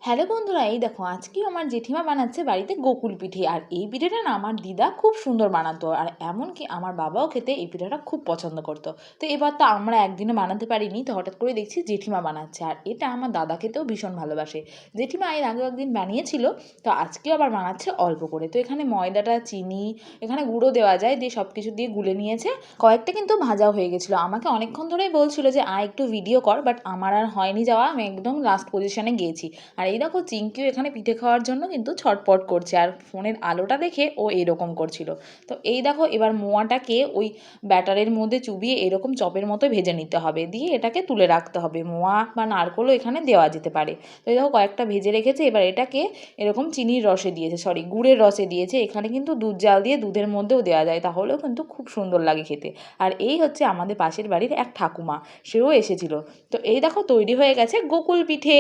Hello বন্ধুরা, এই দেখো আজকে আমার জেঠিমা বানাচ্ছে বাড়িতে গোকুল পিঠে। আর এই পিঠেটা না আমার দিদা খুব সুন্দর বানাতো, আর এমনকি আমার বাবাও খেতে এই পিঠেটা খুব পছন্দ করতো। তো এবার তো আমরা একদিনে বানাতে পারিনি, তো হঠাৎ করে দেখছি জেঠিমা বানাচ্ছে, আর এটা আমার দাদা খেতেও ভীষণ ভালোবাসে। জেঠিমা এর আগেও একদিন বানিয়েছিল, তো আজকেও আবার বানাচ্ছে অল্প করে। তো এখানে ময়দাটা, চিনি, এখানে গুঁড়ো দেওয়া যায়, দিয়ে সব কিছু দিয়ে গুলে নিয়েছে। কয়েকটা কিন্তু ভাজাও হয়ে গেছিলো। আমাকে অনেকক্ষণ ধরেই বলছিল যে একটু ভিডিও কর, বাট আমার আর হয়নি যাওয়া, আমি একদম লাস্ট পজিশনে গিয়েছি। আর এই দেখো চিঙ্কিও এখানে পিঠে খাওয়ার জন্য কিন্তু ছটপট করছে, আর ফোনের আলোটা দেখে ও এরকম করছিল। তো এই দেখো এবার মোয়াটাকে ওই ব্যাটারের মধ্যে চুবিয়ে এরকম চপের মতো ভেজে নিতে হবে, দিয়ে এটাকে তুলে রাখতে হবে। মোয়া বা নারকোলও এখানে দেওয়া যেতে পারে। তো এই দেখো কয়েকটা ভেজে রেখেছে, এবার এটাকে এরকম চিনির রসে দিয়েছে, সরি গুড়ের রসে দিয়েছে। এখানে কিন্তু দুধ জাল দিয়ে দুধের মধ্যেও দেওয়া যায়, তাহলেও কিন্তু খুব সুন্দর লাগে খেতে। আর এই হচ্ছে আমাদের পাশের বাড়ির এক ঠাকুমা, সেও এসেছিল। তো এই দেখো তৈরি হয়ে গেছে গোকুল পিঠে।